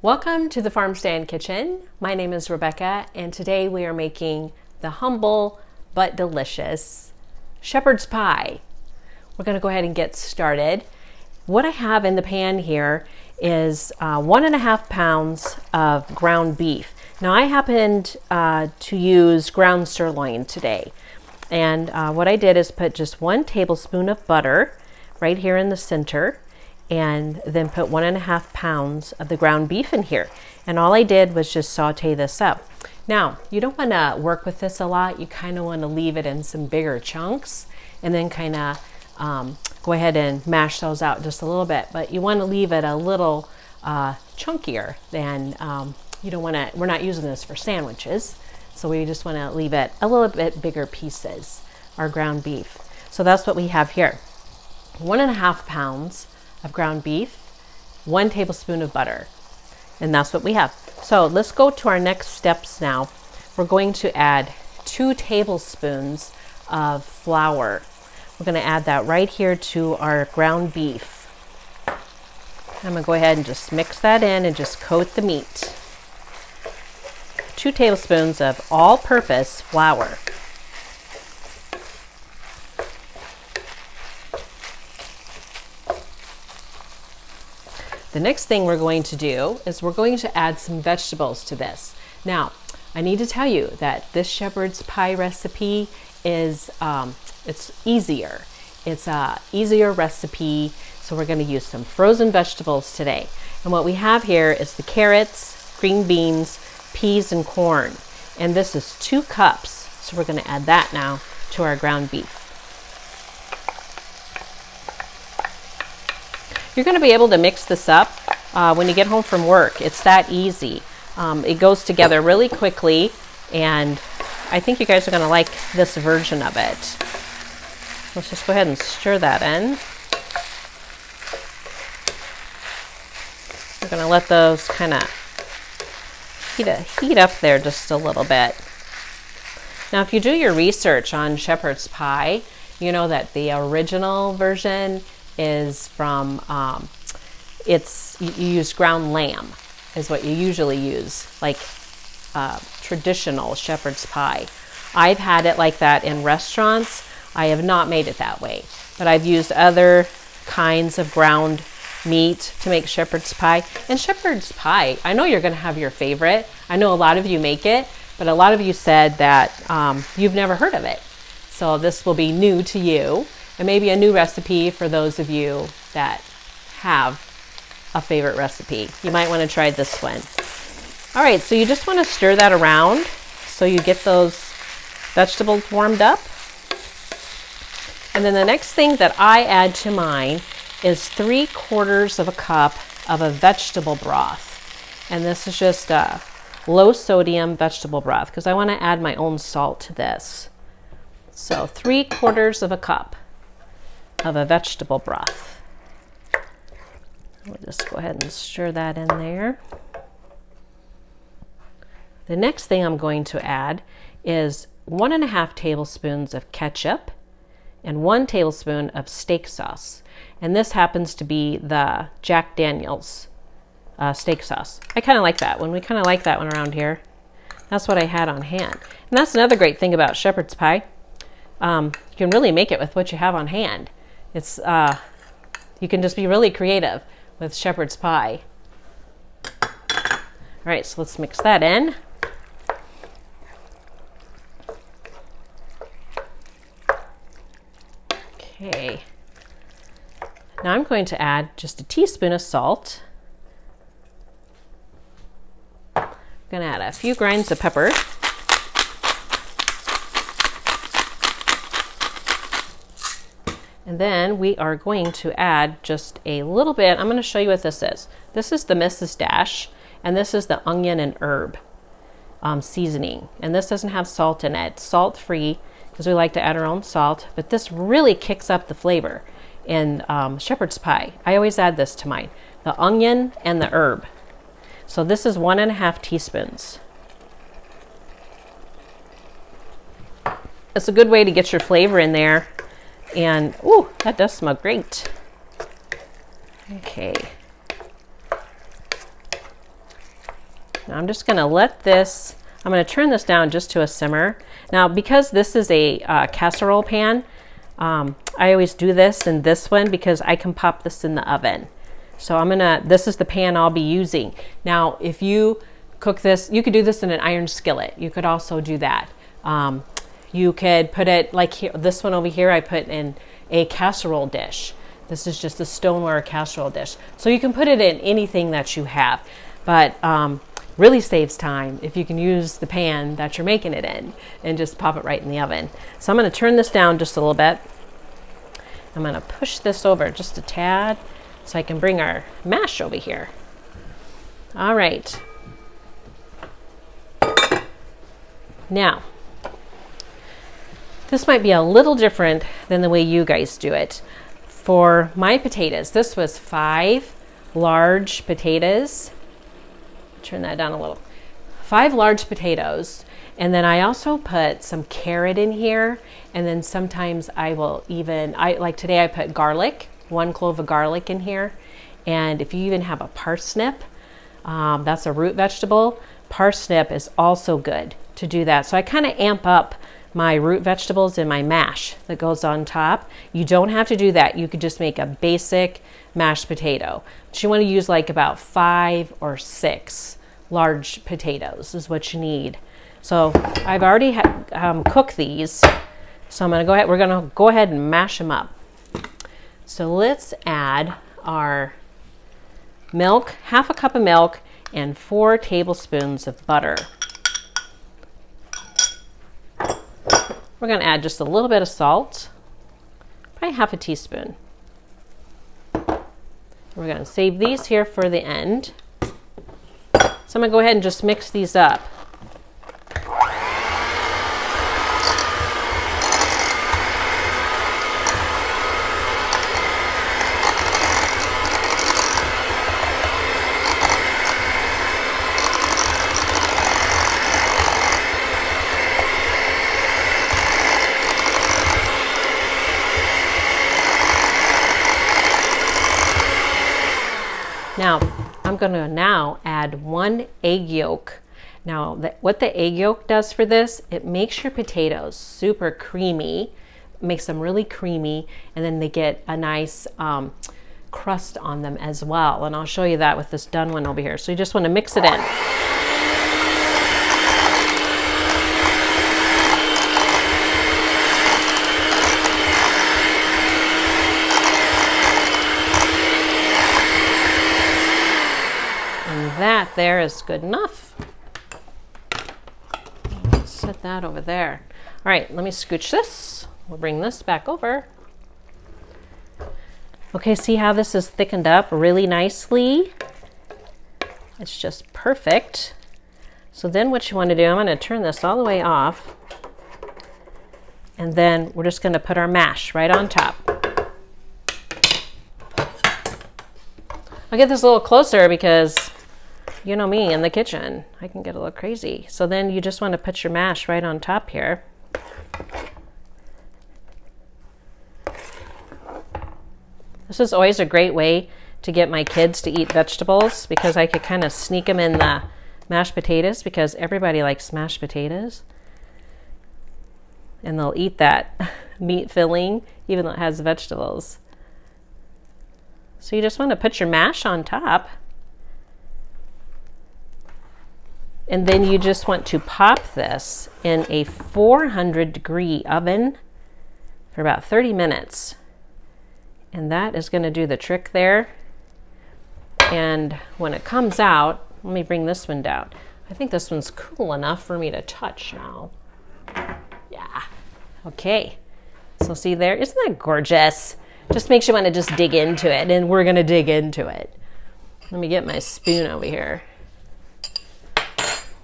Welcome to the Farm Stand Kitchen. My name is Rebecca, and today we are making the humble but delicious shepherd's pie. We're going to go ahead and get started. What I have in the pan here is 1.5 pounds of ground beef. Now I happened to use ground sirloin today, and what I did is put just 1 tablespoon of butter right here in the center, and then put 1.5 pounds of the ground beef in here. And all I did was just saute this up. Now, you don't want to work with this a lot. You kind of want to leave it in some bigger chunks and then kind of go ahead and mash those out just a little bit. But you want to leave it a little chunkier than, you don't want to, we're not using this for sandwiches. So we just want to leave it a little bit bigger pieces, our ground beef. So that's what we have here. 1.5 pounds of ground beef, 1 tablespoon of butter, and that's what we have. So let's go to our next steps now. We're going to add 2 tablespoons of flour. We're going to add that right here to our ground beef. I'm going to go ahead and just mix that in and just coat the meat. 2 tablespoons of all-purpose flour. The next thing we're going to do is we're going to add some vegetables to this. Now, I need to tell you that this shepherd's pie recipe is, it's easier. It's a easier recipe, so we're going to use some frozen vegetables today. And what we have here is the carrots, green beans, peas, and corn. And this is 2 cups, so we're going to add that now to our ground beef. You're going to be able to mix this up when you get home from work. It's that easy. It goes together really quickly, and I think you guys are going to like this version of it. Let's just go ahead and stir that in. We're going to let those kind of heat up there just a little bit. Now, if you do your research on shepherd's pie, you know that the original version is from, you use ground lamb is what you usually use, like traditional shepherd's pie. I've had it like that in restaurants. I have not made it that way, but I've used other kinds of ground meat to make shepherd's pie. And shepherd's pie, I know you're going to have your favorite. I know a lot of you make it, but a lot of you said that you've never heard of it. So this will be new to you. And maybe a new recipe for those of you that have a favorite recipe. You might want to try this one. All right, so you just want to stir that around so you get those vegetables warmed up. And then the next thing that I add to mine is 3/4 cup of a vegetable broth. And this is just a low sodium vegetable broth because I want to add my own salt to this. So 3/4 cup of a vegetable broth. We'll just go ahead and stir that in there. The next thing I'm going to add is 1.5 tablespoons of ketchup and 1 tablespoon of steak sauce. And this happens to be the Jack Daniel's steak sauce. I kind of like that one. We kind of like that one around here. That's what I had on hand. And that's another great thing about shepherd's pie. You can really make it with what you have on hand. It's you can just be really creative with shepherd's pie. All right, so let's mix that in. Okay. Now I'm going to add just a teaspoon of salt. I'm going to add a few grinds of pepper. And then we are going to add just a little bit. I'm going to show you what this is. This is the Mrs. Dash, and this is the onion and herb seasoning. And this doesn't have salt in it. It's salt-free because we like to add our own salt, but this really kicks up the flavor in shepherd's pie. I always add this to mine, the onion and the herb. So this is 1.5 teaspoons. It's a good way to get your flavor in there. And, ooh, that does smell great. Okay. Now I'm just gonna let this, I'm gonna turn this down just to a simmer. Now, because this is a casserole pan, I always do this in this one because I can pop this in the oven. So this is the pan I'll be using. Now, if you cook this, you could do this in an iron skillet. You could also do that. You could put it like here, this one over here, I put in a casserole dish. This is just a stoneware casserole dish. So you can put it in anything that you have, but really saves time if you can use the pan that you're making it in and just pop it right in the oven. So I'm gonna turn this down just a little bit. I'm gonna push this over just a tad so I can bring our mash over here. All right. Now, this might be a little different than the way you guys do it. For my potatoes, this was 5 large potatoes. Turn that down a little. 5 large potatoes. And then I also put some carrot in here. And then sometimes I will even, like today I put garlic, 1 clove of garlic in here. And if you even have a parsnip, that's a root vegetable, parsnip is also good to do that. So I kind of amp up my root vegetables and my mash that goes on top. You don't have to do that. You could just make a basic mashed potato. But you want to use like about 5 or 6 large potatoes is what you need. So I've already cooked these. So we're gonna go ahead and mash them up. So let's add our milk, 1/2 cup of milk, and 4 tablespoons of butter. We're going to add just a little bit of salt, probably 1/2 teaspoon. We're going to save these here for the end. So I'm going to go ahead and just mix these up. Now, I'm going to now add 1 egg yolk. Now, what the egg yolk does for this, it makes your potatoes super creamy, makes them really creamy, and then they get a nice crust on them as well. And I'll show you that with this done one over here. So you just want to mix it in. That there is good enough. Let's set that over there. All right, let me scooch this. We'll bring this back over. Okay, see how this is thickened up really nicely? It's just perfect. So then what you want to do, I'm going to turn this all the way off. And then we're just going to put our mash right on top. I'll get this a little closer because you know me in the kitchen, I can get a little crazy. So then you just want to put your mash right on top here. This is always a great way to get my kids to eat vegetables because I could kind of sneak them in the mashed potatoes because everybody likes mashed potatoes. And they'll eat that meat filling even though it has vegetables. So you just want to put your mash on top. And then you just want to pop this in a 400-degree oven for about 30 minutes. And that is going to do the trick there. And when it comes out, let me bring this one down. I think this one's cool enough for me to touch now. Yeah. Okay. So see there, isn't that gorgeous? Just makes you want to just dig into it, and we're going to dig into it. Let me get my spoon over here.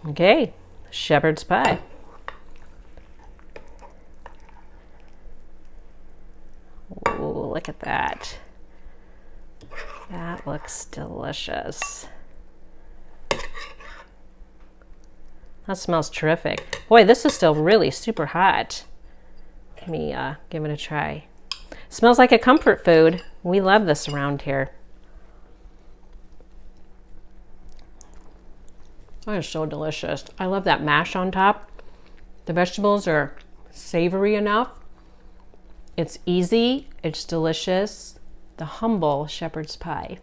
Okay, shepherd's pie. Ooh, look at that. That looks delicious. That smells terrific. Boy, this is still really super hot. Let me give it a try. Smells like a comfort food. We love this around here. That is so delicious. I love that mash on top. The vegetables are savory enough. It's easy, it's delicious. The humble shepherd's pie.